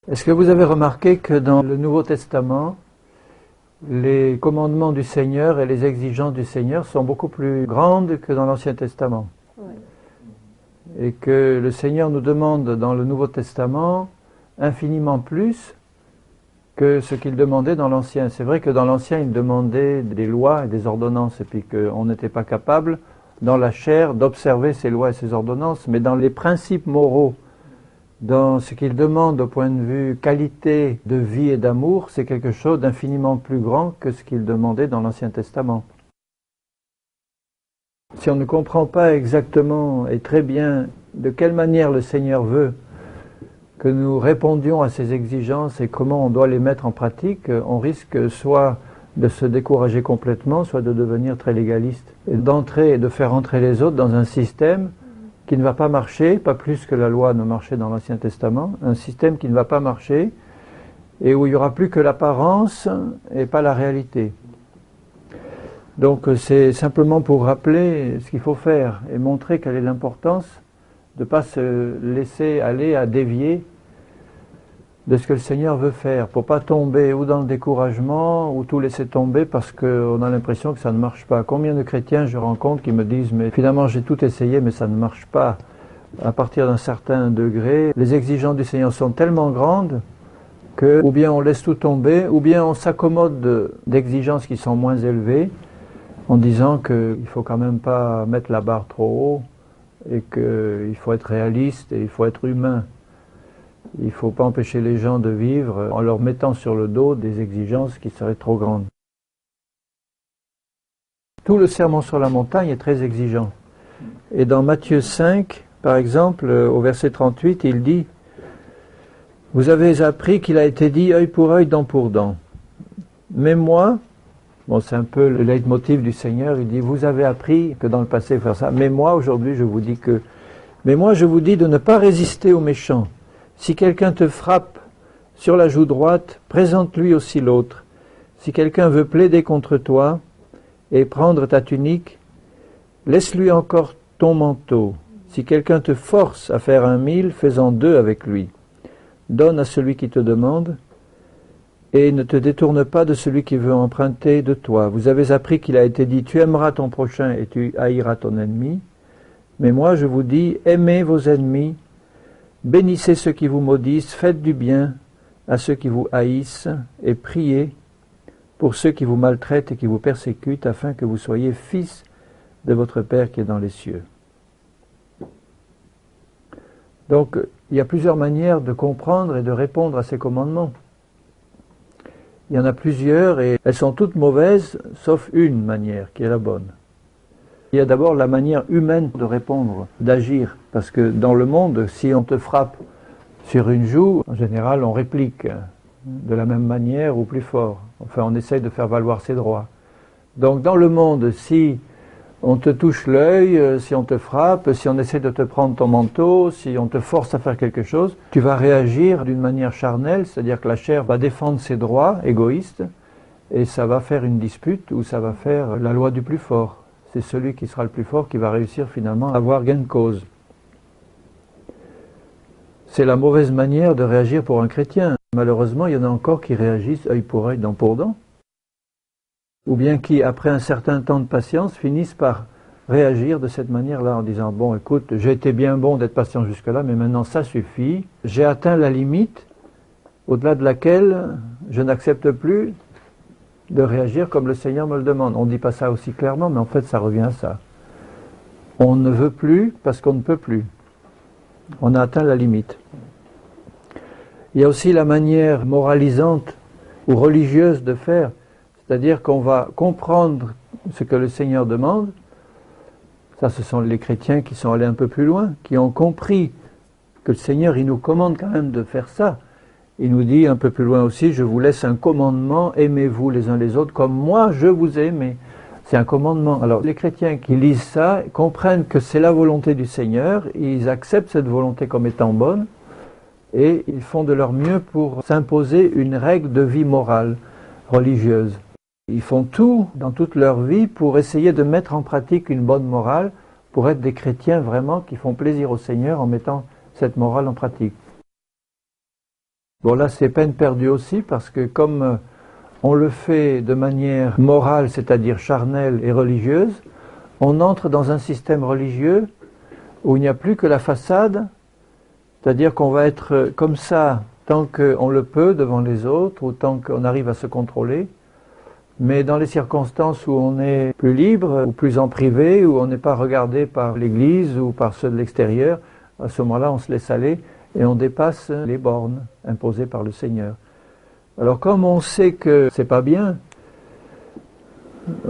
Est-ce que vous avez remarqué que dans le Nouveau Testament, les commandements du Seigneur et les exigences du Seigneur sont beaucoup plus grandes que dans l'Ancien Testament? Ouais. Et que le Seigneur nous demande dans le Nouveau Testament infiniment plus que ce qu'il demandait dans l'Ancien. C'est vrai que dans l'Ancien, il demandait des lois et des ordonnances, et puis qu'on n'était pas capable, dans la chair, d'observer ces lois et ces ordonnances, mais dans les principes moraux, dans ce qu'il demande au point de vue qualité de vie et d'amour, c'est quelque chose d'infiniment plus grand que ce qu'il demandait dans l'Ancien Testament. Si on ne comprend pas exactement et très bien de quelle manière le Seigneur veut que nous répondions à ces exigences et comment on doit les mettre en pratique, on risque soit de se décourager complètement, soit de devenir très légaliste, et d'entrer et de faire entrer les autres dans un système qui ne va pas marcher, pas plus que la loi ne marchait dans l'Ancien Testament, un système qui ne va pas marcher et où il n'y aura plus que l'apparence et pas la réalité. Donc c'est simplement pour rappeler ce qu'il faut faire et montrer quelle est l'importance de ne pas se laisser aller à dévier de ce que le Seigneur veut faire, pour ne pas tomber ou dans le découragement ou tout laisser tomber parce qu'on a l'impression que ça ne marche pas. Combien de chrétiens je rencontre qui me disent « mais finalement j'ai tout essayé mais ça ne marche pas ». À partir d'un certain degré, les exigences du Seigneur sont tellement grandes que ou bien on laisse tout tomber, ou bien on s'accommode d'exigences qui sont moins élevées en disant qu'il ne faut quand même pas mettre la barre trop haut et qu'il faut être réaliste et il faut être humain. Il ne faut pas empêcher les gens de vivre en leur mettant sur le dos des exigences qui seraient trop grandes. Tout le sermon sur la montagne est très exigeant. Et dans Matthieu 5, par exemple, au verset 38, il dit « Vous avez appris qu'il a été dit œil pour œil, dent pour dent. Mais moi, bon, c'est un peu le leitmotiv du Seigneur, il dit « Vous avez appris que dans le passé, faire ça. Mais moi, aujourd'hui, je vous dis que... Mais moi, je vous dis de ne pas résister aux méchants. Si quelqu'un te frappe sur la joue droite, présente-lui aussi l'autre. Si quelqu'un veut plaider contre toi et prendre ta tunique, laisse-lui encore ton manteau. Si quelqu'un te force à faire 1 000, fais-en 2 avec lui. Donne à celui qui te demande et ne te détourne pas de celui qui veut emprunter de toi. Vous avez appris qu'il a été dit, tu aimeras ton prochain et tu haïras ton ennemi. Mais moi, je vous dis, aimez vos ennemis, bénissez ceux qui vous maudissent, faites du bien à ceux qui vous haïssent et priez pour ceux qui vous maltraitent et qui vous persécutent, afin que vous soyez fils de votre Père qui est dans les cieux. Donc, il y a plusieurs manières de comprendre et de répondre à ces commandements. Il y en a plusieurs et elles sont toutes mauvaises, sauf une manière qui est la bonne. Il y a d'abord la manière humaine de répondre, d'agir. Parce que dans le monde, si on te frappe sur une joue, en général, on réplique de la même manière ou plus fort. Enfin, on essaye de faire valoir ses droits. Donc, dans le monde, si on te touche l'œil, si on te frappe, si on essaie de te prendre ton manteau, si on te force à faire quelque chose, tu vas réagir d'une manière charnelle, c'est-à-dire que la chair va défendre ses droits égoïstes, et ça va faire une dispute ou ça va faire la loi du plus fort. C'est celui qui sera le plus fort qui va réussir finalement à avoir gain de cause. C'est la mauvaise manière de réagir pour un chrétien. Malheureusement, il y en a encore qui réagissent œil pour œil, dent pour dent. Ou bien qui, après un certain temps de patience, finissent par réagir de cette manière-là en disant « Bon, écoute, j'ai été bien bon d'être patient jusque-là, mais maintenant ça suffit. J'ai atteint la limite au-delà de laquelle je n'accepte plus de réagir comme le Seigneur me le demande. » On ne dit pas ça aussi clairement, mais en fait ça revient à ça. On ne veut plus parce qu'on ne peut plus. On a atteint la limite. Il y a aussi la manière moralisante ou religieuse de faire, c'est-à-dire qu'on va comprendre ce que le Seigneur demande. Ça, ce sont les chrétiens qui sont allés un peu plus loin, qui ont compris que le Seigneur, il nous commande quand même de faire ça. Il nous dit un peu plus loin aussi, je vous laisse un commandement, aimez-vous les uns les autres comme moi je vous ai aimé. C'est un commandement. Alors les chrétiens qui lisent ça comprennent que c'est la volonté du Seigneur, ils acceptent cette volonté comme étant bonne et ils font de leur mieux pour s'imposer une règle de vie morale, religieuse. Ils font tout dans toute leur vie pour essayer de mettre en pratique une bonne morale, pour être des chrétiens vraiment qui font plaisir au Seigneur en mettant cette morale en pratique. Bon là c'est peine perdue aussi parce que comme on le fait de manière morale, c'est-à-dire charnelle et religieuse, on entre dans un système religieux où il n'y a plus que la façade, c'est-à-dire qu'on va être comme ça tant qu'on le peut devant les autres ou tant qu'on arrive à se contrôler. Mais dans les circonstances où on est plus libre, ou plus en privé, où on n'est pas regardé par l'Église ou par ceux de l'extérieur, à ce moment-là on se laisse aller et on dépasse les bornes imposées par le Seigneur. Alors comme on sait que c'est pas bien,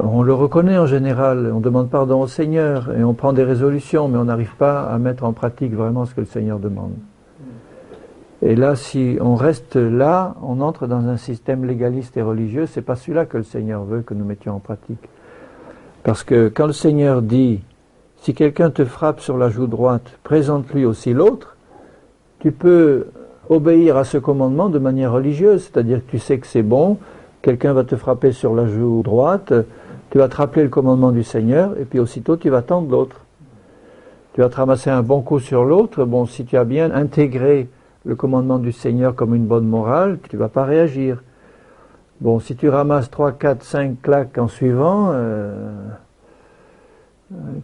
on le reconnaît en général, on demande pardon au Seigneur et on prend des résolutions, mais on n'arrive pas à mettre en pratique vraiment ce que le Seigneur demande. Et là, si on reste là, on entre dans un système légaliste et religieux, c'est pas celui-là que le Seigneur veut que nous mettions en pratique. Parce que quand le Seigneur dit, si quelqu'un te frappe sur la joue droite, présente-lui aussi l'autre, tu peux obéir à ce commandement de manière religieuse, c'est-à dire que tu sais que c'est bon, quelqu'un va te frapper sur la joue droite, tu vas te rappeler le commandement du Seigneur, et puis aussitôt tu vas tendre l'autre. Tu vas te ramasser un bon coup sur l'autre, bon, si tu as bien intégré le commandement du Seigneur comme une bonne morale, tu ne vas pas réagir. Bon, si tu ramasses 3, 4, 5 claques en suivant,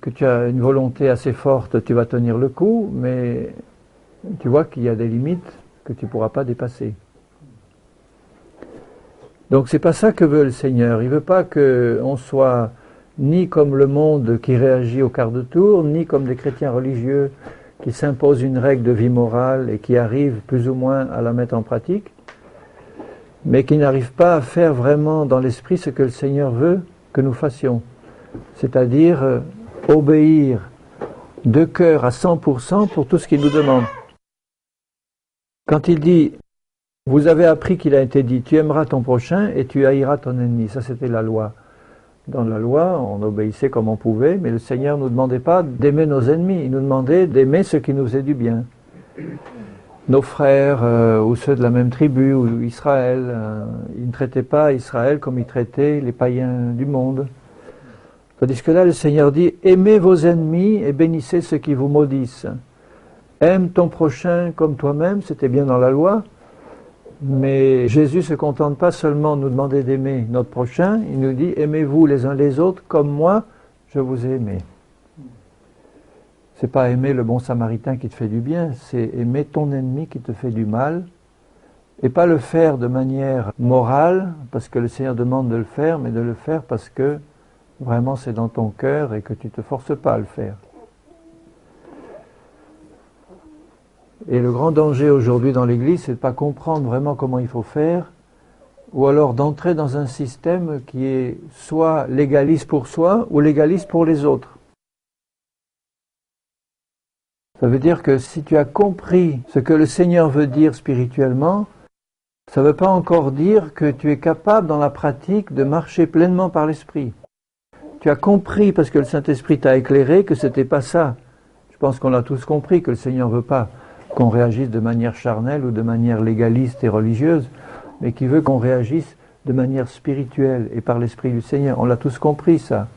que tu as une volonté assez forte, tu vas tenir le coup, mais tu vois qu'il y a des limites que tu ne pourras pas dépasser. Donc c'est pas ça que veut le Seigneur. Il ne veut pas qu'on soit ni comme le monde qui réagit au quart de tour, ni comme des chrétiens religieux qui s'imposent une règle de vie morale et qui arrivent plus ou moins à la mettre en pratique, mais qui n'arrivent pas à faire vraiment dans l'esprit ce que le Seigneur veut que nous fassions. C'est-à-dire obéir de cœur à 100% pour tout ce qu'il nous demande. Quand il dit, vous avez appris qu'il a été dit, tu aimeras ton prochain et tu haïras ton ennemi. Ça c'était la loi. Dans la loi, on obéissait comme on pouvait, mais le Seigneur ne nous demandait pas d'aimer nos ennemis, il nous demandait d'aimer ceux qui nous faisaient du bien. Nos frères, ou ceux de la même tribu, ou Israël, ils ne traitaient pas Israël comme ils traitaient les païens du monde. Tandis que là, le Seigneur dit, aimez vos ennemis et bénissez ceux qui vous maudissent. Aime ton prochain comme toi-même, c'était bien dans la loi. Mais Jésus ne se contente pas seulement de nous demander d'aimer notre prochain, il nous dit « Aimez-vous les uns les autres comme moi, je vous ai aimé ». Ce n'est pas aimer le bon samaritain qui te fait du bien, c'est aimer ton ennemi qui te fait du mal, et pas le faire de manière morale, parce que le Seigneur demande de le faire, mais de le faire parce que vraiment c'est dans ton cœur et que tu ne te forces pas à le faire. Et le grand danger aujourd'hui dans l'Église, c'est de ne pas comprendre vraiment comment il faut faire, ou alors d'entrer dans un système qui est soit légaliste pour soi, ou légaliste pour les autres. Ça veut dire que si tu as compris ce que le Seigneur veut dire spirituellement, ça ne veut pas encore dire que tu es capable dans la pratique de marcher pleinement par l'Esprit. Tu as compris, parce que le Saint-Esprit t'a éclairé, que ce n'était pas ça. Je pense qu'on a tous compris que le Seigneur ne veut pas qu'on réagisse de manière charnelle ou de manière légaliste et religieuse, mais qui veut qu'on réagisse de manière spirituelle et par l'Esprit du Seigneur. On l'a tous compris, ça.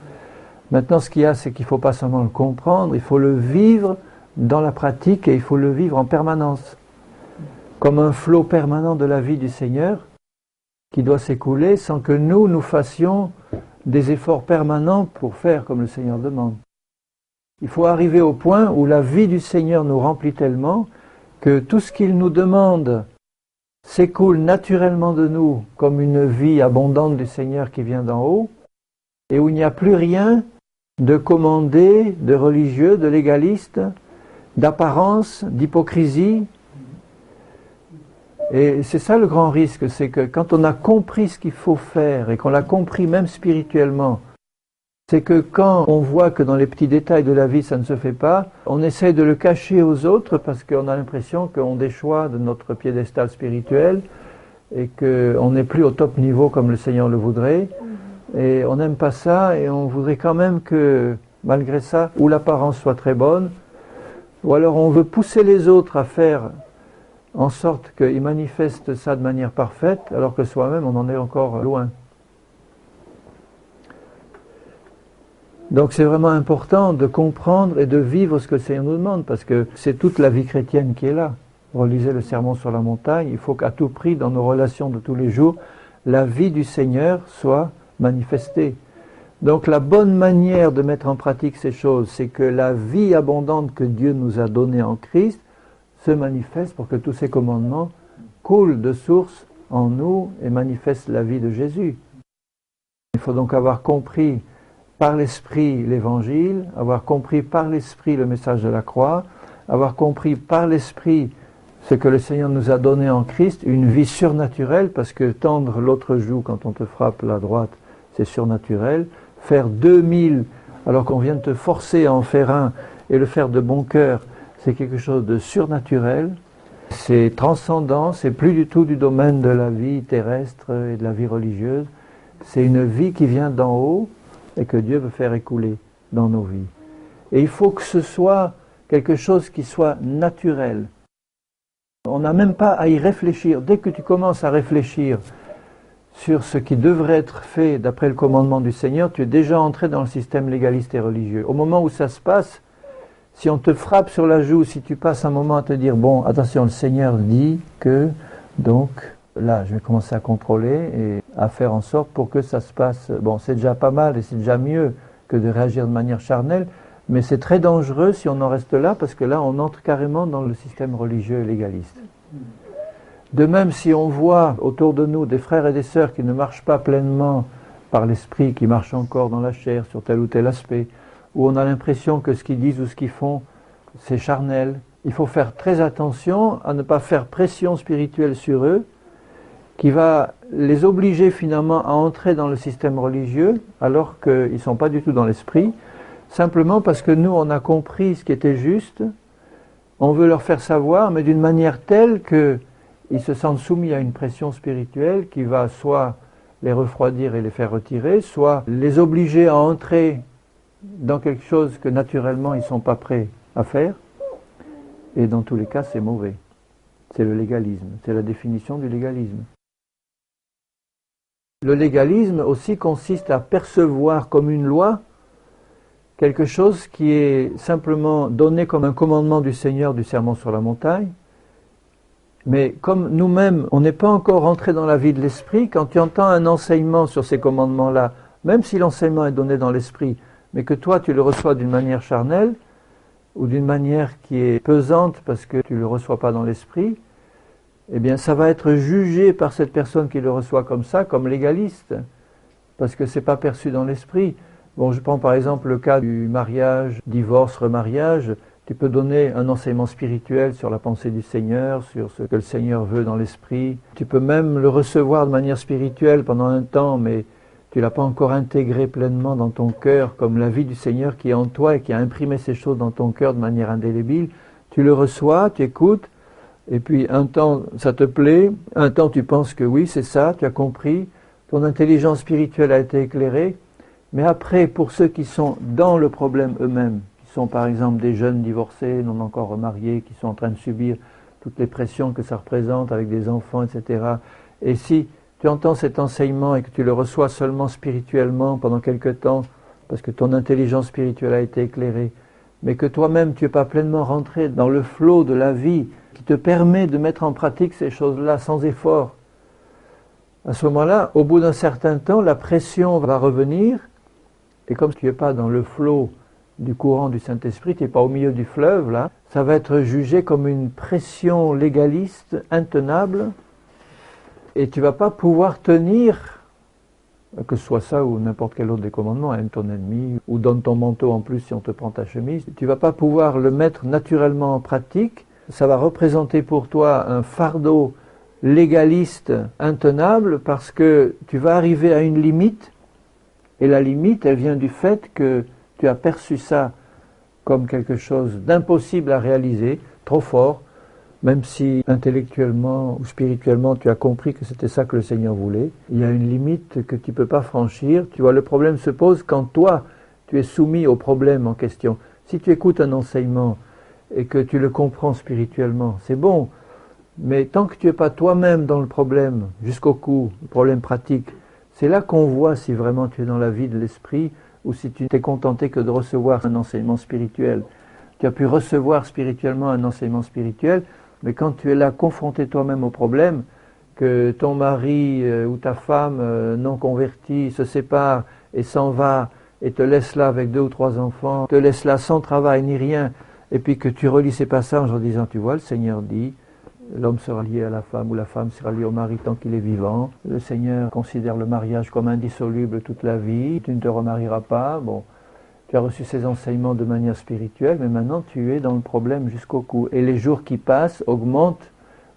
Maintenant, ce qu'il y a, c'est qu'il ne faut pas seulement le comprendre, il faut le vivre dans la pratique et il faut le vivre en permanence. Comme un flot permanent de la vie du Seigneur qui doit s'écouler sans que nous fassions des efforts permanents pour faire comme le Seigneur demande. Il faut arriver au point où la vie du Seigneur nous remplit tellement que tout ce qu'il nous demande s'écoule naturellement de nous comme une vie abondante du Seigneur qui vient d'en haut, et où il n'y a plus rien de commandé, de religieux, de légaliste, d'apparence, d'hypocrisie. Et c'est ça le grand risque, c'est que quand on a compris ce qu'il faut faire, et qu'on l'a compris même spirituellement, c'est que quand on voit que dans les petits détails de la vie ça ne se fait pas, on essaie de le cacher aux autres parce qu'on a l'impression qu'on déchoit de notre piédestal spirituel et qu'on n'est plus au top niveau comme le Seigneur le voudrait. Et on n'aime pas ça et on voudrait quand même que, malgré ça, ou l'apparence soit très bonne, ou alors on veut pousser les autres à faire en sorte qu'ils manifestent ça de manière parfaite, alors que soi-même on en est encore loin. Donc c'est vraiment important de comprendre et de vivre ce que le Seigneur nous demande, parce que c'est toute la vie chrétienne qui est là. relisez le Sermon sur la montagne, il faut qu'à tout prix, dans nos relations de tous les jours, la vie du Seigneur soit manifestée. Donc la bonne manière de mettre en pratique ces choses, c'est que la vie abondante que Dieu nous a donnée en Christ se manifeste pour que tous ces commandements coulent de source en nous et manifestent la vie de Jésus. Il faut donc avoir compris par l'Esprit l'Évangile, avoir compris par l'Esprit le message de la croix, avoir compris par l'Esprit ce que le Seigneur nous a donné en Christ, une vie surnaturelle, parce que tendre l'autre joue quand on te frappe la droite, c'est surnaturel. Faire 2000 alors qu'on vient de te forcer à en faire un et le faire de bon cœur, c'est quelque chose de surnaturel. C'est transcendant, c'est plus du tout du domaine de la vie terrestre et de la vie religieuse. C'est une vie qui vient d'en haut et que Dieu veut faire écouler dans nos vies. Et il faut que ce soit quelque chose qui soit naturel. On n'a même pas à y réfléchir. Dès que tu commences à réfléchir sur ce qui devrait être fait d'après le commandement du Seigneur, tu es déjà entré dans le système légaliste et religieux. Au moment où ça se passe, si on te frappe sur la joue, si tu passes un moment à te dire, bon, attention, le Seigneur dit que, donc, là, je vais commencer à contrôler et à faire en sorte pour que ça se passe. Bon, c'est déjà pas mal et c'est déjà mieux que de réagir de manière charnelle, mais c'est très dangereux si on en reste là, parce que là, on entre carrément dans le système religieux et légaliste. De même, si on voit autour de nous des frères et des sœurs qui ne marchent pas pleinement par l'esprit, qui marchent encore dans la chair sur tel ou tel aspect, où on a l'impression que ce qu'ils disent ou ce qu'ils font, c'est charnel, il faut faire très attention à ne pas faire pression spirituelle sur eux, qui va les obliger finalement à entrer dans le système religieux, alors qu'ils ne sont pas du tout dans l'esprit, simplement parce que nous, on a compris ce qui était juste, on veut leur faire savoir, mais d'une manière telle qu'ils se sentent soumis à une pression spirituelle qui va soit les refroidir et les faire retirer, soit les obliger à entrer dans quelque chose que naturellement ils ne sont pas prêts à faire. Et dans tous les cas, c'est mauvais. C'est le légalisme, c'est la définition du légalisme. Le légalisme aussi consiste à percevoir comme une loi quelque chose qui est simplement donné comme un commandement du Seigneur du Sermon sur la montagne. Mais comme nous-mêmes, on n'est pas encore entré dans la vie de l'esprit, quand tu entends un enseignement sur ces commandements-là, même si l'enseignement est donné dans l'esprit, mais que toi tu le reçois d'une manière charnelle, ou d'une manière qui est pesante parce que tu ne le reçois pas dans l'esprit, eh bien ça va être jugé par cette personne qui le reçoit comme ça, comme légaliste, parce que ce n'est pas perçu dans l'esprit. Bon, je prends par exemple le cas du mariage, divorce, remariage. Tu peux donner un enseignement spirituel sur la pensée du Seigneur, sur ce que le Seigneur veut dans l'esprit. Tu peux même le recevoir de manière spirituelle pendant un temps, mais tu ne l'as pas encore intégré pleinement dans ton cœur, comme la vie du Seigneur qui est en toi et qui a imprimé ces choses dans ton cœur de manière indélébile. Tu le reçois, tu écoutes, et puis un temps ça te plaît, un temps tu penses que oui, c'est ça, tu as compris, ton intelligence spirituelle a été éclairée, mais après, pour ceux qui sont dans le problème eux-mêmes, qui sont par exemple des jeunes divorcés, non encore remariés, qui sont en train de subir toutes les pressions que ça représente avec des enfants, etc. Et si tu entends cet enseignement et que tu le reçois seulement spirituellement pendant quelque temps, parce que ton intelligence spirituelle a été éclairée, mais que toi-même tu n'es pas pleinement rentré dans le flot de la vie qui te permet de mettre en pratique ces choses-là sans effort, à ce moment-là, au bout d'un certain temps, la pression va revenir, et comme tu n'es pas dans le flot du courant du Saint-Esprit, tu n'es pas au milieu du fleuve, là, ça va être jugé comme une pression légaliste, intenable, et tu ne vas pas pouvoir tenir, que ce soit ça ou n'importe quel autre des commandements, aime ton ennemi, ou donne ton manteau en plus si on te prend ta chemise, tu ne vas pas pouvoir le mettre naturellement en pratique, ça va représenter pour toi un fardeau légaliste intenable parce que tu vas arriver à une limite, et la limite, elle vient du fait que tu as perçu ça comme quelque chose d'impossible à réaliser, trop fort, même si intellectuellement ou spirituellement tu as compris que c'était ça que le Seigneur voulait. Il y a une limite que tu ne peux pas franchir. Tu vois, le problème se pose quand toi, tu es soumis au problème en question. Si tu écoutes un enseignement et que tu le comprends spirituellement, c'est bon, mais tant que tu n'es pas toi-même dans le problème, jusqu'au cou, le problème pratique, c'est là qu'on voit si vraiment tu es dans la vie de l'esprit ou si tu t'es contenté que de recevoir un enseignement spirituel. Tu as pu recevoir spirituellement un enseignement spirituel, Mais quand tu es là confronté toi-même au problème, que ton mari ou ta femme non convertie se sépare et s'en va et te laisse là avec 2 ou 3 enfants, te laisse là sans travail ni rien, et puis que tu relis ces passages en disant, tu vois, le Seigneur dit, l'homme sera lié à la femme ou la femme sera liée au mari tant qu'il est vivant. Le Seigneur considère le mariage comme indissoluble toute la vie, tu ne te remarieras pas. Bon, tu as reçu ces enseignements de manière spirituelle, mais maintenant tu es dans le problème jusqu'au cou. Et les jours qui passent augmentent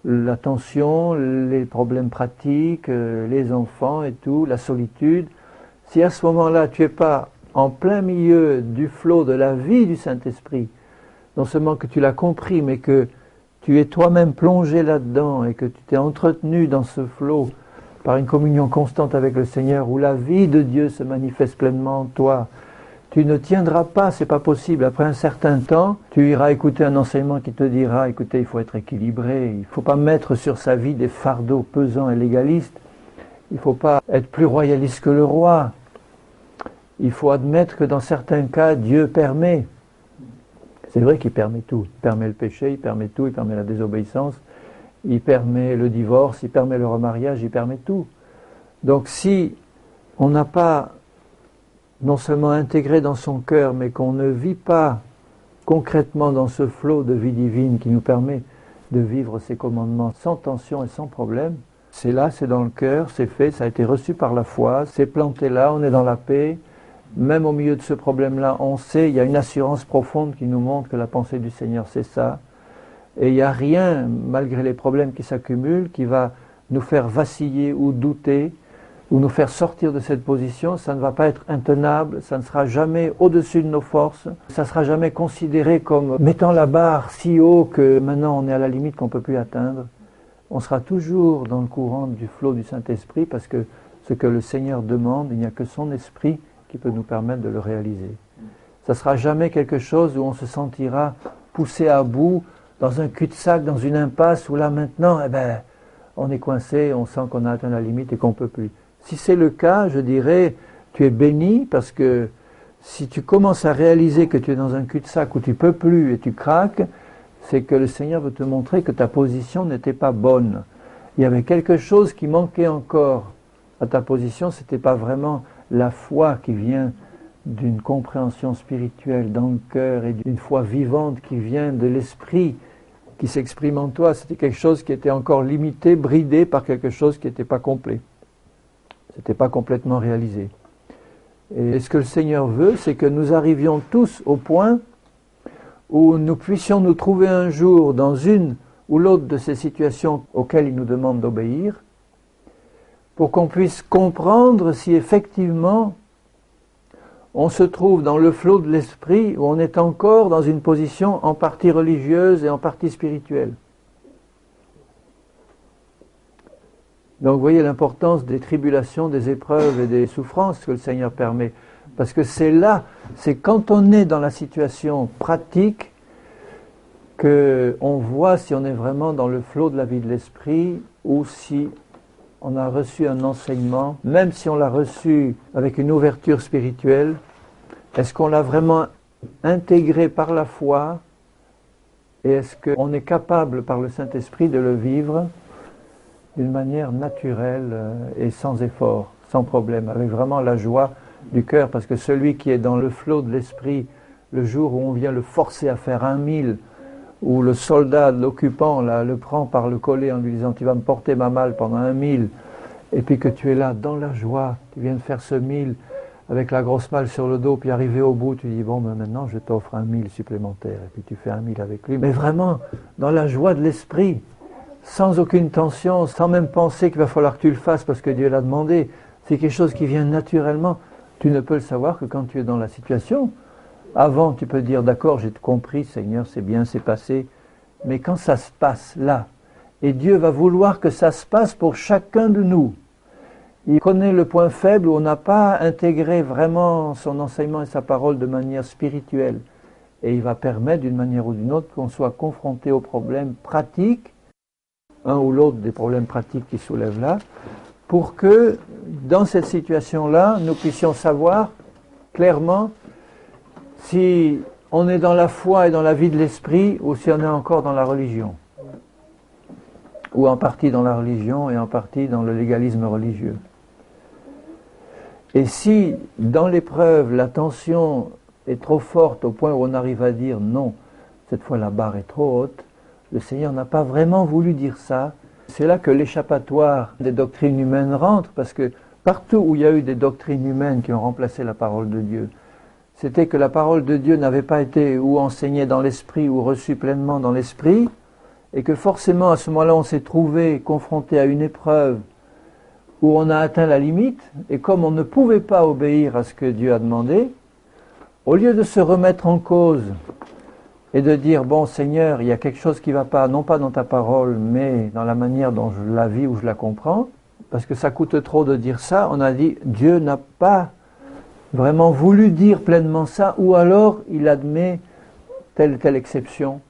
la tension, les problèmes pratiques, les enfants et tout, la solitude. Si à ce moment-là tu n'es pas en plein milieu du flot de la vie du Saint-Esprit, non seulement que tu l'as compris, mais que tu es toi-même plongé là-dedans et que tu t'es entretenu dans ce flot par une communion constante avec le Seigneur où la vie de Dieu se manifeste pleinement en toi, tu ne tiendras pas, c'est pas possible. Après un certain temps, tu iras écouter un enseignement qui te dira, écoutez, il faut être équilibré, il ne faut pas mettre sur sa vie des fardeaux pesants et légalistes, il ne faut pas être plus royaliste que le roi, il faut admettre que dans certains cas, Dieu permet. C'est vrai qu'il permet tout. Il permet le péché, il permet tout, il permet la désobéissance, il permet le divorce, il permet le remariage, il permet tout. Donc si on n'a pas non seulement intégré dans son cœur, mais qu'on ne vit pas concrètement dans ce flot de vie divine qui nous permet de vivre ces commandements sans tension et sans problème, c'est là, c'est dans le cœur, c'est fait, ça a été reçu par la foi, c'est planté là, on est dans la paix. Même au milieu de ce problème-là, on sait, il y a une assurance profonde qui nous montre que la pensée du Seigneur, c'est ça. Et il n'y a rien, malgré les problèmes qui s'accumulent, qui va nous faire vaciller ou douter, ou nous faire sortir de cette position. Ça ne va pas être intenable, ça ne sera jamais au-dessus de nos forces, ça ne sera jamais considéré comme mettant la barre si haut que maintenant on est à la limite qu'on ne peut plus atteindre. On sera toujours dans le courant du flot du Saint-Esprit, parce que ce que le Seigneur demande, il n'y a que son Esprit qui peut nous permettre de le réaliser. Ça ne sera jamais quelque chose où on se sentira poussé à bout, dans un cul-de-sac, dans une impasse, où là maintenant, on est coincé, on sent qu'on a atteint la limite et qu'on ne peut plus. Si c'est le cas, je dirais, tu es béni, parce que si tu commences à réaliser que tu es dans un cul-de-sac où tu ne peux plus et tu craques, c'est que le Seigneur veut te montrer que ta position n'était pas bonne. Il y avait quelque chose qui manquait encore à ta position, ce n'était pas vraiment la foi qui vient d'une compréhension spirituelle dans le cœur et d'une foi vivante qui vient de l'esprit qui s'exprime en toi. C'était quelque chose qui était encore limité, bridé par quelque chose qui n'était pas complet. Ce n'était pas complètement réalisé. Et ce que le Seigneur veut, c'est que nous arrivions tous au point où nous puissions nous trouver un jour dans une ou l'autre de ces situations auxquelles il nous demande d'obéir, pour qu'on puisse comprendre si effectivement on se trouve dans le flot de l'esprit ou on est encore dans une position en partie religieuse et en partie spirituelle. Donc vous voyez l'importance des tribulations, des épreuves et des souffrances que le Seigneur permet. Parce que c'est là, c'est quand on est dans la situation pratique qu'on voit si on est vraiment dans le flot de la vie de l'esprit ou si on a reçu un enseignement, même si on l'a reçu avec une ouverture spirituelle, est-ce qu'on l'a vraiment intégré par la foi et est-ce qu'on est capable par le Saint-Esprit de le vivre d'une manière naturelle et sans effort, sans problème, avec vraiment la joie du cœur, parce que celui qui est dans le flot de l'esprit, le jour où on vient le forcer à faire 1000, où le soldat, l'occupant, là, le prend par le collet en lui disant « tu vas me porter ma malle pendant 1000 », et puis que tu es là dans la joie, tu viens de faire ce 1000 avec la grosse malle sur le dos, puis arrivé au bout, tu dis « bon, ben maintenant je t'offre 1000 supplémentaires », et puis tu fais 1000 avec lui, mais vraiment dans la joie de l'esprit, sans aucune tension, sans même penser qu'il va falloir que tu le fasses parce que Dieu l'a demandé. C'est quelque chose qui vient naturellement. Tu ne peux le savoir que quand tu es dans la situation. Avant, tu peux dire, d'accord, j'ai compris, Seigneur, c'est bien, c'est passé. Mais quand ça se passe là, et Dieu va vouloir que ça se passe pour chacun de nous. Il connaît le point faible où on n'a pas intégré vraiment son enseignement et sa parole de manière spirituelle. Et il va permettre d'une manière ou d'une autre qu'on soit confronté aux problèmes pratiques, un ou l'autre des problèmes pratiques qui soulèvent là, pour que dans cette situation-là, nous puissions savoir clairement si on est dans la foi et dans la vie de l'esprit ou si on est encore dans la religion. ou en partie dans la religion et en partie dans le légalisme religieux. Et si, dans l'épreuve, la tension est trop forte au point où on arrive à dire non, cette fois la barre est trop haute, le Seigneur n'a pas vraiment voulu dire ça. C'est là que l'échappatoire des doctrines humaines rentre, parce que partout où il y a eu des doctrines humaines qui ont remplacé la parole de Dieu, c'était que la parole de Dieu n'avait pas été ou enseignée dans l'esprit ou reçue pleinement dans l'esprit, et que forcément à ce moment-là on s'est trouvé confronté à une épreuve où on a atteint la limite, et comme on ne pouvait pas obéir à ce que Dieu a demandé, au lieu de se remettre en cause et de dire, bon Seigneur, il y a quelque chose qui ne va pas, non pas dans ta parole, mais dans la manière dont je la vis ou je la comprends, parce que ça coûte trop de dire ça, on a dit, Dieu n'a pas vraiment voulu dire pleinement ça, ou alors il admet telle exception.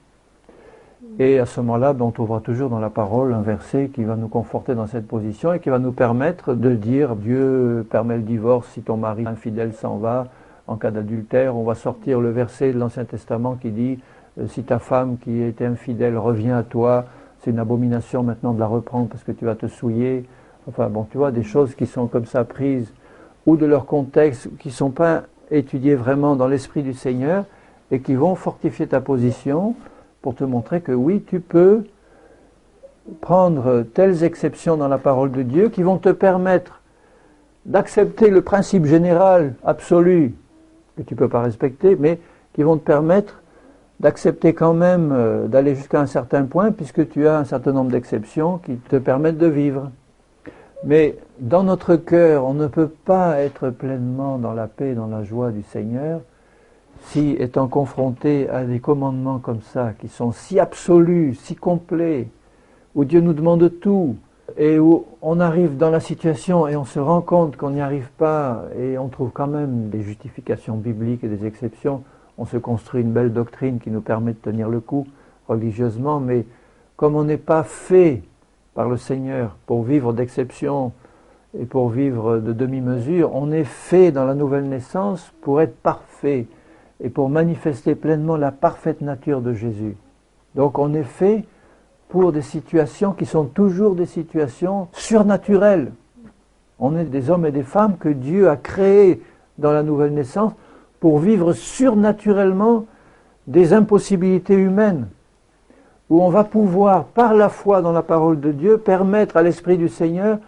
Et à ce moment-là, on trouvera toujours dans la parole un verset qui va nous conforter dans cette position et qui va nous permettre de dire, Dieu permet le divorce si ton mari infidèle s'en va, en cas d'adultère. On va sortir le verset de l'Ancien Testament qui dit, si ta femme qui était infidèle revient à toi, c'est une abomination maintenant de la reprendre parce que tu vas te souiller. Enfin bon, tu vois, des choses qui sont comme ça prises, ou de leur contexte, qui ne sont pas étudiées vraiment dans l'esprit du Seigneur, et qui vont fortifier ta position pour te montrer que oui, tu peux prendre telles exceptions dans la parole de Dieu qui vont te permettre d'accepter le principe général, absolu, que tu ne peux pas respecter, mais qui vont te permettre d'accepter quand même d'aller jusqu'à un certain point, puisque tu as un certain nombre d'exceptions qui te permettent de vivre. Mais dans notre cœur, on ne peut pas être pleinement dans la paix et dans la joie du Seigneur si, étant confronté à des commandements comme ça, qui sont si absolus, si complets, où Dieu nous demande tout, et où on arrive dans la situation et on se rend compte qu'on n'y arrive pas, et on trouve quand même des justifications bibliques et des exceptions, on se construit une belle doctrine qui nous permet de tenir le coup religieusement, mais comme on n'est pas fait par le Seigneur pour vivre d'exception et pour vivre de demi-mesure, on est fait dans la nouvelle naissance pour être parfait et pour manifester pleinement la parfaite nature de Jésus. Donc on est fait pour des situations qui sont toujours des situations surnaturelles. On est des hommes et des femmes que Dieu a créés dans la nouvelle naissance pour vivre surnaturellement des impossibilités humaines, où on va pouvoir, par la foi dans la parole de Dieu, permettre à l'Esprit du Seigneur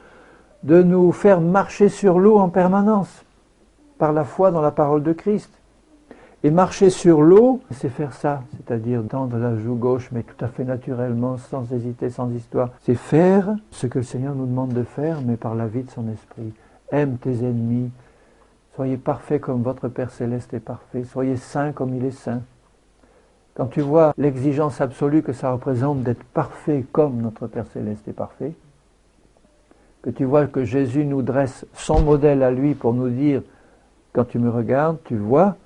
de nous faire marcher sur l'eau en permanence, par la foi dans la parole de Christ. Et marcher sur l'eau, c'est faire ça, c'est-à-dire tendre la joue gauche, mais tout à fait naturellement, sans hésiter, sans histoire. C'est faire ce que le Seigneur nous demande de faire, mais par la vie de son esprit. Aime tes ennemis, soyez parfaits comme votre Père Céleste est parfait, soyez saints comme il est saint. Quand tu vois l'exigence absolue que ça représente d'être parfait comme notre Père Céleste est parfait, que tu vois que Jésus nous dresse son modèle à lui pour nous dire, quand tu me regardes, tu vois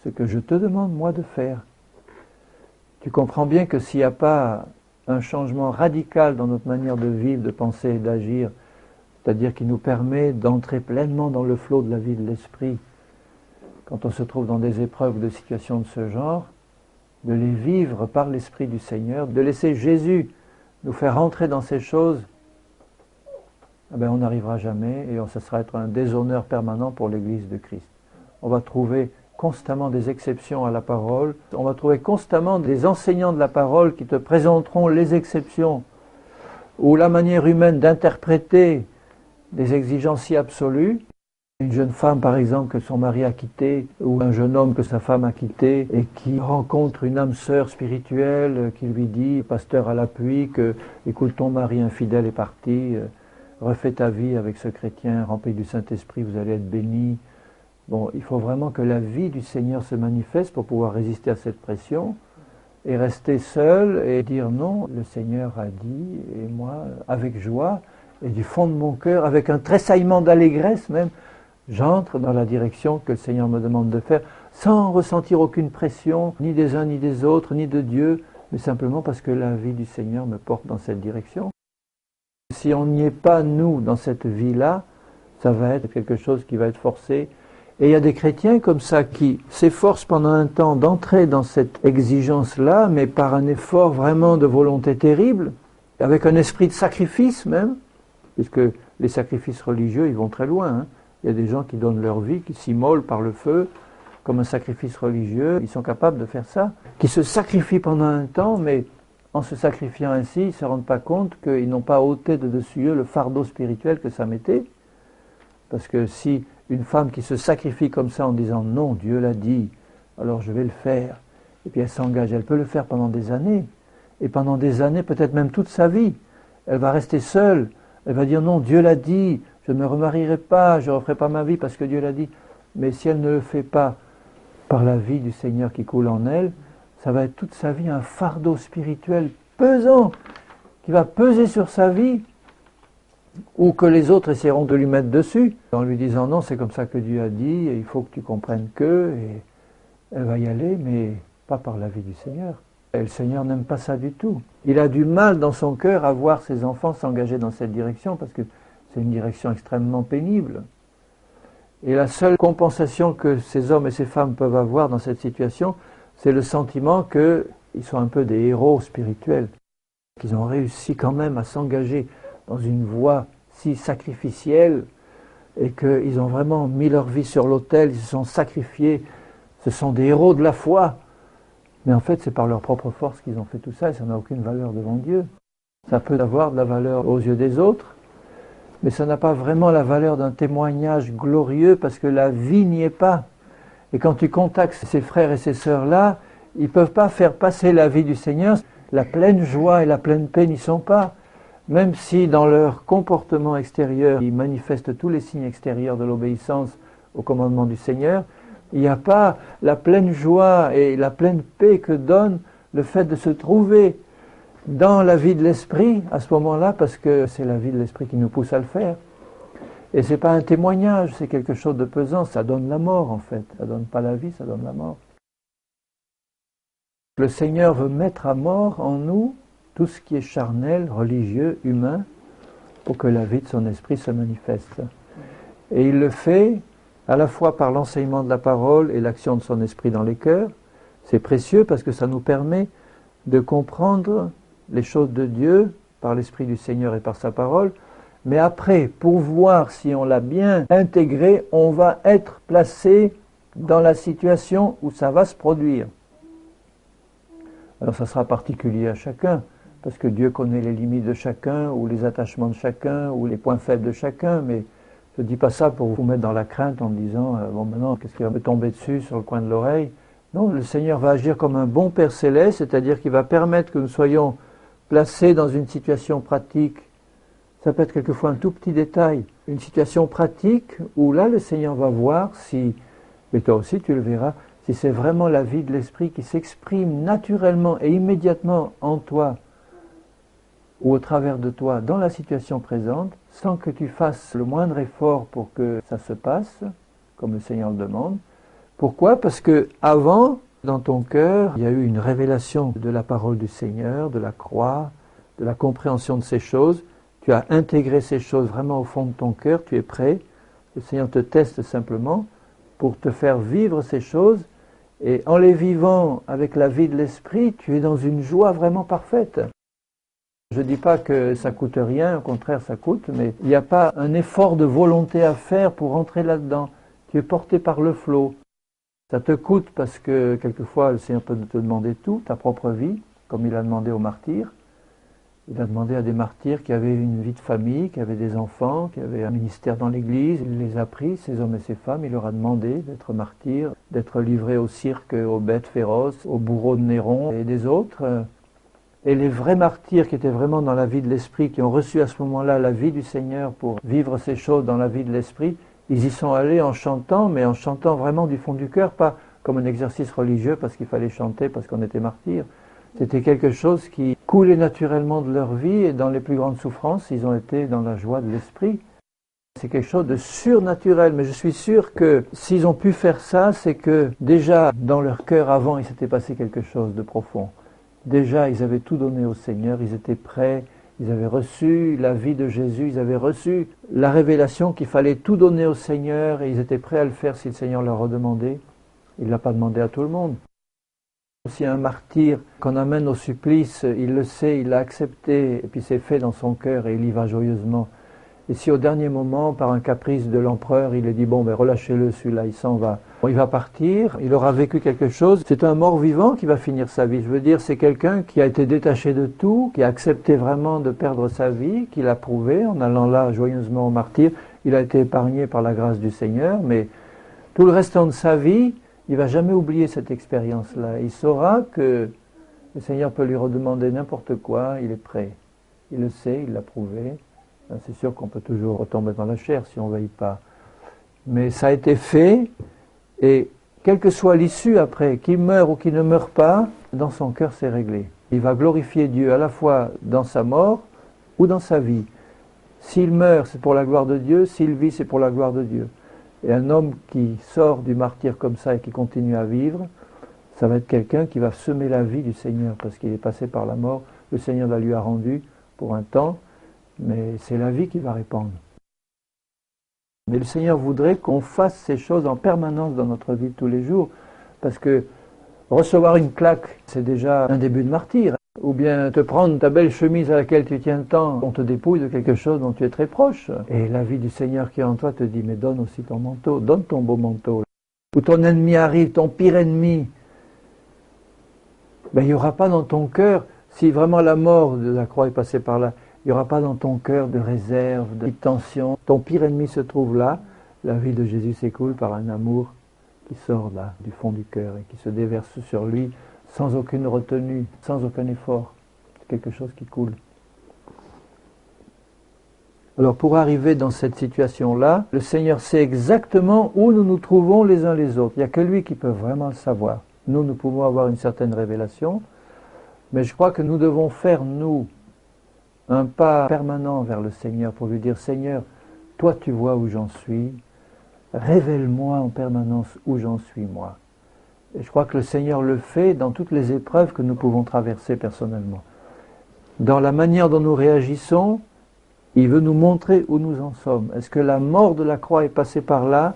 ce que je te demande moi de faire. Tu comprends bien que s'il n'y a pas un changement radical dans notre manière de vivre, de penser et d'agir, c'est-à-dire qui nous permet d'entrer pleinement dans le flot de la vie de l'esprit, quand on se trouve dans des épreuves ou des situations de ce genre, de les vivre par l'Esprit du Seigneur, de laisser Jésus nous faire entrer dans ces choses, on n'arrivera jamais et ça sera être un déshonneur permanent pour l'Église de Christ. On va trouver constamment des exceptions à la parole, on va trouver constamment des enseignants de la parole qui te présenteront les exceptions ou la manière humaine d'interpréter des exigences si absolues. Une jeune femme, par exemple, que son mari a quitté, ou un jeune homme que sa femme a quitté, et qui rencontre une âme sœur spirituelle qui lui dit, pasteur à l'appui, que écoute, ton mari infidèle est parti, refais ta vie avec ce chrétien rempli du Saint-Esprit, vous allez être béni. Bon, il faut vraiment que la vie du Seigneur se manifeste pour pouvoir résister à cette pression, et rester seul et dire non, le Seigneur a dit, et moi, avec joie, et du fond de mon cœur, avec un tressaillement d'allégresse même, j'entre dans la direction que le Seigneur me demande de faire, sans ressentir aucune pression, ni des uns ni des autres, ni de Dieu, mais simplement parce que la vie du Seigneur me porte dans cette direction. Si on n'y est pas, nous, dans cette vie-là, ça va être quelque chose qui va être forcé. Et il y a des chrétiens comme ça qui s'efforcent pendant un temps d'entrer dans cette exigence-là, mais par un effort vraiment de volonté terrible, avec un esprit de sacrifice même, puisque les sacrifices religieux, ils vont très loin. Hein. Il y a des gens qui donnent leur vie, qui s'immolent par le feu, comme un sacrifice religieux. Ils sont capables de faire ça, qui se sacrifient pendant un temps, mais en se sacrifiant ainsi, ils ne se rendent pas compte qu'ils n'ont pas ôté de dessus eux le fardeau spirituel que ça mettait. Parce que si une femme qui se sacrifie comme ça en disant « Non, Dieu l'a dit, alors je vais le faire », et puis elle s'engage, elle peut le faire pendant des années, et pendant des années, peut-être même toute sa vie. Elle va rester seule, elle va dire « Non, Dieu l'a dit, je ne me remarierai pas, je ne referai pas ma vie parce que Dieu l'a dit ». Mais si elle ne le fait pas par la vie du Seigneur qui coule en elle, ça va être toute sa vie un fardeau spirituel pesant, qui va peser sur sa vie, ou que les autres essaieront de lui mettre dessus, en lui disant non, c'est comme ça que Dieu a dit, et il faut que tu comprennes que, et elle va y aller, mais pas par la vie du Seigneur. Et le Seigneur n'aime pas ça du tout. Il a du mal dans son cœur à voir ses enfants s'engager dans cette direction, parce que c'est une direction extrêmement pénible. Et la seule compensation que ces hommes et ces femmes peuvent avoir dans cette situation, c'est le sentiment qu'ils sont un peu des héros spirituels, qu'ils ont réussi quand même à s'engager dans une voie si sacrificielle et qu'ils ont vraiment mis leur vie sur l'autel, ils se sont sacrifiés, ce sont des héros de la foi. Mais en fait, c'est par leur propre force qu'ils ont fait tout ça et ça n'a aucune valeur devant Dieu. Ça peut avoir de la valeur aux yeux des autres, mais ça n'a pas vraiment la valeur d'un témoignage glorieux parce que la vie n'y est pas. Et quand tu contactes ces frères et ces sœurs-là, ils ne peuvent pas faire passer la vie du Seigneur. La pleine joie et la pleine paix n'y sont pas. Même si dans leur comportement extérieur, ils manifestent tous les signes extérieurs de l'obéissance au commandement du Seigneur, il n'y a pas la pleine joie et la pleine paix que donne le fait de se trouver dans la vie de l'Esprit à ce moment-là, parce que c'est la vie de l'Esprit qui nous pousse à le faire. Et ce n'est pas un témoignage, c'est quelque chose de pesant, ça donne la mort en fait. Ça ne donne pas la vie, ça donne la mort. Le Seigneur veut mettre à mort en nous tout ce qui est charnel, religieux, humain, pour que la vie de son esprit se manifeste. Et il le fait à la fois par l'enseignement de la parole et l'action de son esprit dans les cœurs. C'est précieux parce que ça nous permet de comprendre les choses de Dieu par l'Esprit du Seigneur et par sa parole. Mais après, pour voir si on l'a bien intégré, on va être placé dans la situation où ça va se produire. Alors ça sera particulier à chacun, parce que Dieu connaît les limites de chacun, ou les attachements de chacun, ou les points faibles de chacun, mais je ne dis pas ça pour vous mettre dans la crainte en me disant « bon maintenant, qu'est-ce qui va me tomber dessus sur le coin de l'oreille ?» Non, le Seigneur va agir comme un bon Père Céleste, c'est-à-dire qu'il va permettre que nous soyons placés dans une situation pratique. Ça peut être quelquefois un tout petit détail, une situation pratique où là le Seigneur va voir si, et toi aussi tu le verras, si c'est vraiment la vie de l'Esprit qui s'exprime naturellement et immédiatement en toi ou au travers de toi dans la situation présente, sans que tu fasses le moindre effort pour que ça se passe, comme le Seigneur le demande. Pourquoi? Parce que avant, dans ton cœur, il y a eu une révélation de la parole du Seigneur, de la croix, de la compréhension de ces choses. Tu as intégré ces choses vraiment au fond de ton cœur, tu es prêt. Le Seigneur te teste simplement pour te faire vivre ces choses. Et en les vivant avec la vie de l'Esprit, tu es dans une joie vraiment parfaite. Je ne dis pas que ça coûte rien, au contraire ça coûte, mais il n'y a pas un effort de volonté à faire pour entrer là-dedans. Tu es porté par le flot. Ça te coûte parce que quelquefois le Seigneur peut te demander tout, ta propre vie, comme il a demandé aux martyrs. Il a demandé à des martyrs qui avaient une vie de famille, qui avaient des enfants, qui avaient un ministère dans l'Église. Il les a pris, ces hommes et ces femmes, il leur a demandé d'être martyrs, d'être livrés au cirque, aux bêtes féroces, aux bourreaux de Néron et des autres. Et les vrais martyrs qui étaient vraiment dans la vie de l'Esprit, qui ont reçu à ce moment-là la vie du Seigneur pour vivre ces choses dans la vie de l'Esprit, ils y sont allés en chantant, mais en chantant vraiment du fond du cœur, pas comme un exercice religieux parce qu'il fallait chanter parce qu'on était martyrs. C'était quelque chose qui coulait naturellement de leur vie et dans les plus grandes souffrances, ils ont été dans la joie de l'Esprit. C'est quelque chose de surnaturel, mais je suis sûr que s'ils ont pu faire ça, c'est que déjà dans leur cœur avant, il s'était passé quelque chose de profond. Déjà, ils avaient tout donné au Seigneur, ils étaient prêts, ils avaient reçu la vie de Jésus, ils avaient reçu la révélation qu'il fallait tout donner au Seigneur et ils étaient prêts à le faire si le Seigneur leur redemandait. Il ne l'a pas demandé à tout le monde. Si un martyr qu'on amène au supplice, il le sait, il l'a accepté, et puis c'est fait dans son cœur et il y va joyeusement. Et si au dernier moment, par un caprice de l'empereur, il a dit « bon, ben relâchez-le, celui-là, il s'en va », il va partir, il aura vécu quelque chose. C'est un mort-vivant qui va finir sa vie. Je veux dire, c'est quelqu'un qui a été détaché de tout, qui a accepté vraiment de perdre sa vie, qui l'a prouvé en allant là joyeusement au martyr. Il a été épargné par la grâce du Seigneur, mais tout le restant de sa vie, il ne va jamais oublier cette expérience-là. Il saura que le Seigneur peut lui redemander n'importe quoi, il est prêt. Il le sait, il l'a prouvé. C'est sûr qu'on peut toujours retomber dans la chair si on ne veille pas. Mais ça a été fait, et quelle que soit l'issue après, qu'il meure ou qu'il ne meure pas, dans son cœur c'est réglé. Il va glorifier Dieu à la fois dans sa mort ou dans sa vie. S'il meurt, c'est pour la gloire de Dieu, s'il vit, c'est pour la gloire de Dieu. Et un homme qui sort du martyre comme ça et qui continue à vivre, ça va être quelqu'un qui va semer la vie du Seigneur, parce qu'il est passé par la mort, le Seigneur la lui a rendue pour un temps, mais c'est la vie qui va répandre. Mais le Seigneur voudrait qu'on fasse ces choses en permanence dans notre vie de tous les jours, parce que recevoir une claque, c'est déjà un début de martyre. Ou bien te prendre ta belle chemise à laquelle tu tiens tant, on te dépouille de quelque chose dont tu es très proche. Et la vie du Seigneur qui est en toi te dit, mais donne aussi ton manteau, donne ton beau manteau. Ou ton ennemi arrive, ton pire ennemi, ben, il n'y aura pas dans ton cœur, si vraiment la mort de la croix est passée par là, il n'y aura pas dans ton cœur de réserve, de tension. Ton pire ennemi se trouve là, la vie de Jésus s'écoule par un amour qui sort là, du fond du cœur et qui se déverse sur lui, sans aucune retenue, sans aucun effort. C'est quelque chose qui coule. Alors pour arriver dans cette situation-là, le Seigneur sait exactement où nous nous trouvons les uns les autres. Il n'y a que lui qui peut vraiment le savoir. Nous pouvons avoir une certaine révélation, mais je crois que nous devons faire, nous, un pas permanent vers le Seigneur pour lui dire « Seigneur, toi tu vois où j'en suis, révèle-moi en permanence où j'en suis moi ». Et je crois que le Seigneur le fait dans toutes les épreuves que nous pouvons traverser personnellement. Dans la manière dont nous réagissons, il veut nous montrer où nous en sommes. Est-ce que la mort de la croix est passée par là,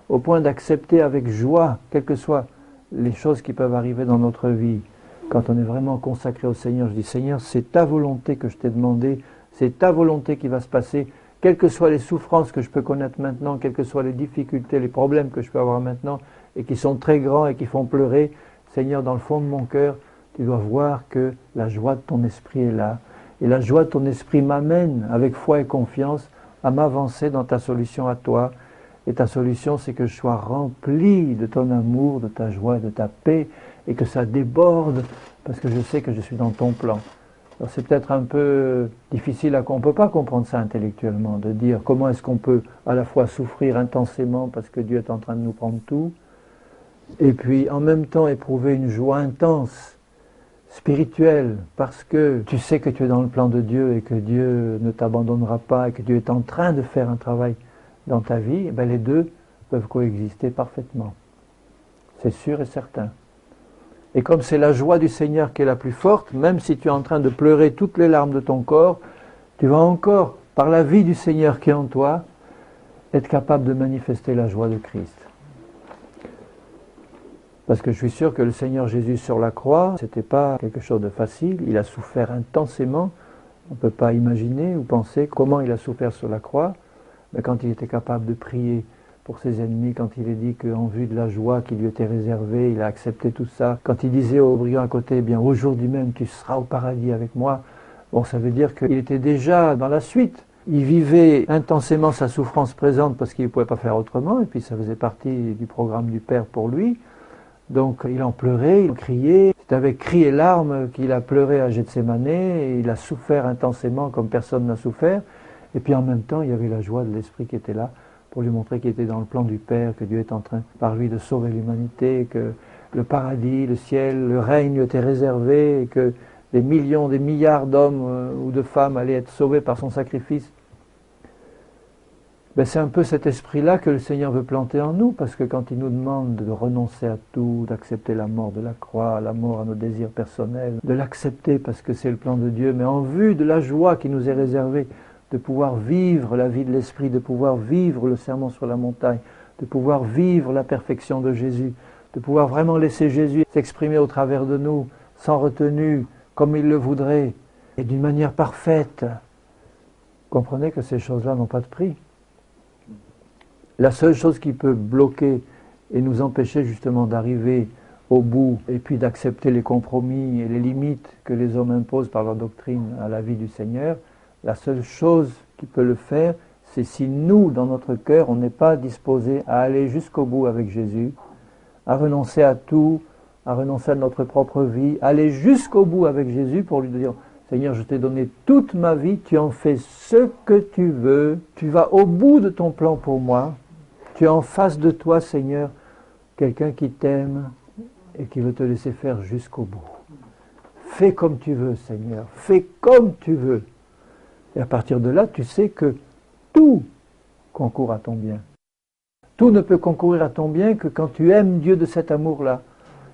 au point d'accepter avec joie, quelles que soient les choses qui peuvent arriver dans notre vie. Quand on est vraiment consacré au Seigneur, je dis Seigneur, c'est ta volonté que je t'ai demandé, c'est ta volonté qui va se passer, quelles que soient les souffrances que je peux connaître maintenant, quelles que soient les difficultés, les problèmes que je peux avoir maintenant, et qui sont très grands et qui font pleurer, Seigneur, dans le fond de mon cœur, tu dois voir que la joie de ton esprit est là. Et la joie de ton esprit m'amène, avec foi et confiance, à m'avancer dans ta solution à toi. Et ta solution, c'est que je sois rempli de ton amour, de ta joie et de ta paix, et que ça déborde, parce que je sais que je suis dans ton plan. Alors c'est peut-être un peu difficile on ne peut pas comprendre ça intellectuellement, de dire comment est-ce qu'on peut à la fois souffrir intensément parce que Dieu est en train de nous prendre tout, et puis en même temps éprouver une joie intense, spirituelle, parce que tu sais que tu es dans le plan de Dieu et que Dieu ne t'abandonnera pas et que Dieu est en train de faire un travail dans ta vie, et bien les deux peuvent coexister parfaitement. C'est sûr et certain. Et comme c'est la joie du Seigneur qui est la plus forte, même si tu es en train de pleurer toutes les larmes de ton corps, tu vas encore, par la vie du Seigneur qui est en toi, être capable de manifester la joie de Christ. Parce que je suis sûr que le Seigneur Jésus sur la croix, ce n'était pas quelque chose de facile, il a souffert intensément, on ne peut pas imaginer ou penser comment il a souffert sur la croix, mais quand il était capable de prier pour ses ennemis, quand il est dit qu'en vue de la joie qui lui était réservée, il a accepté tout ça. Quand il disait au brigand à côté, eh bien aujourd'hui même tu seras au paradis avec moi, bon ça veut dire qu'il était déjà dans la suite. Il vivait intensément sa souffrance présente parce qu'il ne pouvait pas faire autrement, et puis ça faisait partie du programme du Père pour lui. Donc il en pleurait, il criait, c'est avec cris et larmes qu'il a pleuré à Gethsémane, et il a souffert intensément comme personne n'a souffert, et puis en même temps il y avait la joie de l'Esprit qui était là, pour lui montrer qu'il était dans le plan du Père, que Dieu est en train, par lui, de sauver l'humanité, que le paradis, le ciel, le règne lui était réservé, et que des millions, des milliards d'hommes ou de femmes allaient être sauvés par son sacrifice. Ben, c'est un peu cet esprit-là que le Seigneur veut planter en nous, parce que quand il nous demande de renoncer à tout, d'accepter la mort de la croix, la mort à nos désirs personnels, de l'accepter parce que c'est le plan de Dieu, mais en vue de la joie qui nous est réservée, de pouvoir vivre la vie de l'Esprit, de pouvoir vivre le sermon sur la montagne, de pouvoir vivre la perfection de Jésus, de pouvoir vraiment laisser Jésus s'exprimer au travers de nous, sans retenue, comme il le voudrait, et d'une manière parfaite. Comprenez que ces choses-là n'ont pas de prix. La seule chose qui peut bloquer et nous empêcher justement d'arriver au bout et puis d'accepter les compromis et les limites que les hommes imposent par leur doctrine à la vie du Seigneur, la seule chose qui peut le faire, c'est si nous, dans notre cœur, on n'est pas disposé à aller jusqu'au bout avec Jésus, à renoncer à tout, à renoncer à notre propre vie, aller jusqu'au bout avec Jésus pour lui dire « Seigneur, je t'ai donné toute ma vie, tu en fais ce que tu veux, tu vas au bout de ton plan pour moi, tu as en face de toi, Seigneur, quelqu'un qui t'aime et qui veut te laisser faire jusqu'au bout. Fais comme tu veux, Seigneur, fais comme tu veux. » Et à partir de là, tu sais que tout concourt à ton bien. Tout ne peut concourir à ton bien que quand tu aimes Dieu de cet amour-là,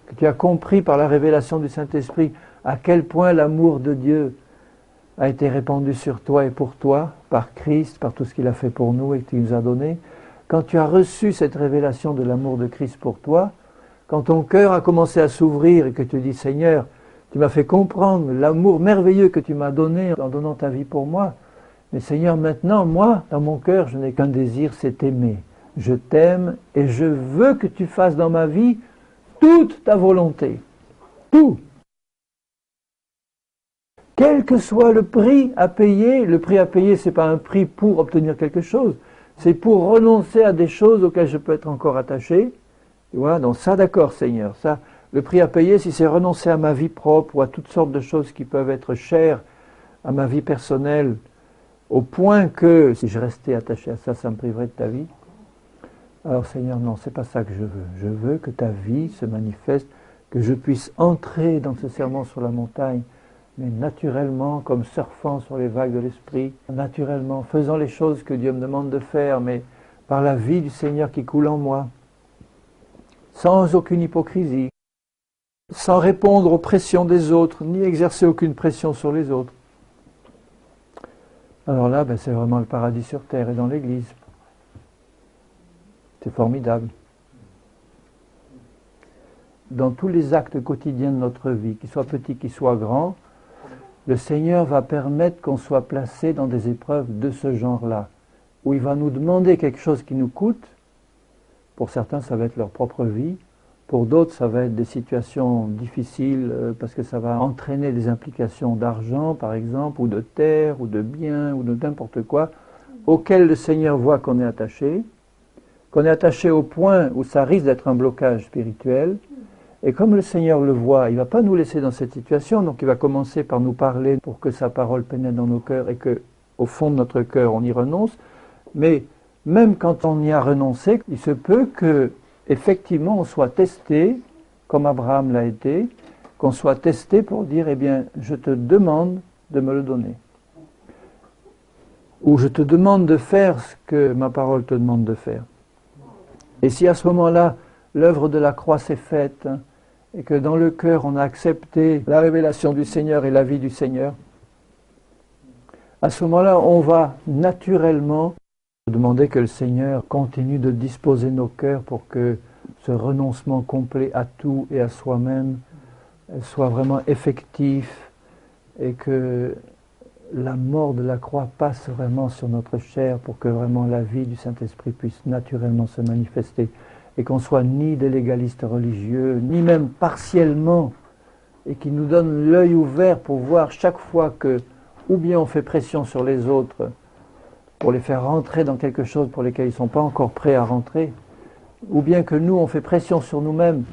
que tu as compris par la révélation du Saint-Esprit à quel point l'amour de Dieu a été répandu sur toi et pour toi, par Christ, par tout ce qu'il a fait pour nous et qu'il nous a donné. Quand tu as reçu cette révélation de l'amour de Christ pour toi, quand ton cœur a commencé à s'ouvrir et que tu dis « Seigneur, tu m'as fait comprendre l'amour merveilleux que tu m'as donné en donnant ta vie pour moi. Mais Seigneur, maintenant, moi, dans mon cœur, je n'ai qu'un désir, c'est t'aimer. Je t'aime et je veux que tu fasses dans ma vie toute ta volonté. Tout. Quel que soit le prix à payer ce n'est pas un prix pour obtenir quelque chose. C'est pour renoncer à des choses auxquelles je peux être encore attaché. Tu vois, donc ça, d'accord, Seigneur, ça... Le prix à payer, si c'est renoncer à ma vie propre ou à toutes sortes de choses qui peuvent être chères à ma vie personnelle, au point que si je restais attaché à ça, ça me priverait de ta vie. Alors Seigneur, non, c'est pas ça que je veux. Je veux que ta vie se manifeste, que je puisse entrer dans ce serment sur la montagne, mais naturellement, comme surfant sur les vagues de l'esprit, naturellement, faisant les choses que Dieu me demande de faire, mais par la vie du Seigneur qui coule en moi, sans aucune hypocrisie, sans répondre aux pressions des autres, ni exercer aucune pression sur les autres. Alors là, c'est vraiment le paradis sur terre et dans l'Église. C'est formidable. Dans tous les actes quotidiens de notre vie, qu'ils soient petits, qu'ils soient grands, le Seigneur va permettre qu'on soit placé dans des épreuves de ce genre-là, où il va nous demander quelque chose qui nous coûte. Pour certains, ça va être leur propre vie. Pour d'autres, ça va être des situations difficiles parce que ça va entraîner des implications d'argent, par exemple, ou de terre, ou de biens, ou de n'importe quoi, auxquelles le Seigneur voit qu'on est attaché au point où ça risque d'être un blocage spirituel. Et comme le Seigneur le voit, il ne va pas nous laisser dans cette situation, donc il va commencer par nous parler pour que sa parole pénètre dans nos cœurs et qu'au fond de notre cœur, on y renonce. Mais même quand on y a renoncé, il se peut que effectivement, on soit testé, comme Abraham l'a été, qu'on soit testé pour dire, eh bien, je te demande de me le donner. Ou je te demande de faire ce que ma parole te demande de faire. Et si à ce moment-là, l'œuvre de la croix s'est faite, et que dans le cœur, on a accepté la révélation du Seigneur et la vie du Seigneur, à ce moment-là, on va naturellement demander que le Seigneur continue de disposer nos cœurs pour que ce renoncement complet à tout et à soi-même soit vraiment effectif et que la mort de la croix passe vraiment sur notre chair pour que vraiment la vie du Saint-Esprit puisse naturellement se manifester et qu'on soit ni des légalistes religieux, ni même partiellement, et qui nous donne l'œil ouvert pour voir chaque fois que, ou bien on fait pression sur les autres, pour les faire rentrer dans quelque chose pour lesquels ils ne sont pas encore prêts à rentrer, ou bien que nous, on fait pression sur nous-mêmes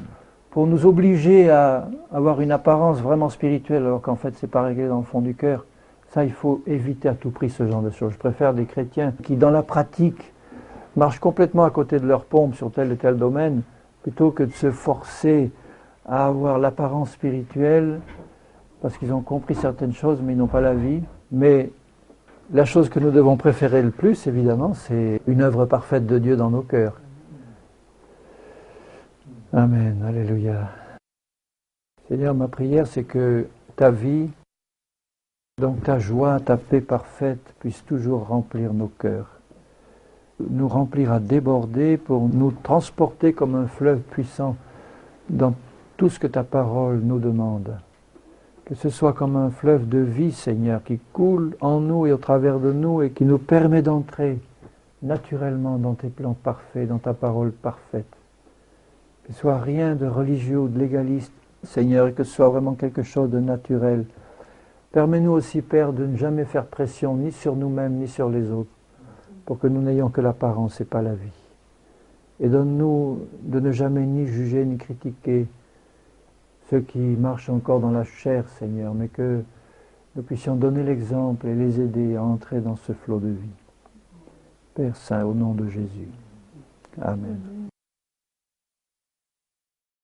pour nous obliger à avoir une apparence vraiment spirituelle, alors qu'en fait, ce n'est pas réglé dans le fond du cœur. Ça, il faut éviter à tout prix ce genre de choses. Je préfère des chrétiens qui, dans la pratique, marchent complètement à côté de leur pompe sur tel et tel domaine, plutôt que de se forcer à avoir l'apparence spirituelle, parce qu'ils ont compris certaines choses, mais ils n'ont pas la vie. Mais la chose que nous devons préférer le plus, évidemment, c'est une œuvre parfaite de Dieu dans nos cœurs. Amen, alléluia. Seigneur, ma prière, c'est que ta vie, donc ta joie, ta paix parfaite, puisse toujours remplir nos cœurs. Nous remplir à déborder pour nous transporter comme un fleuve puissant dans tout ce que ta parole nous demande. Que ce soit comme un fleuve de vie, Seigneur, qui coule en nous et au travers de nous et qui nous permet d'entrer naturellement dans tes plans parfaits, dans ta parole parfaite. Que ce soit rien de religieux ou de légaliste, Seigneur, et que ce soit vraiment quelque chose de naturel. Permets-nous aussi, Père, de ne jamais faire pression ni sur nous-mêmes ni sur les autres, pour que nous n'ayons que l'apparence et pas la vie. Et donne-nous de ne jamais ni juger ni critiquer ceux qui marchent encore dans la chair, Seigneur, mais que nous puissions donner l'exemple et les aider à entrer dans ce flot de vie. Père Saint, au nom de Jésus. Amen.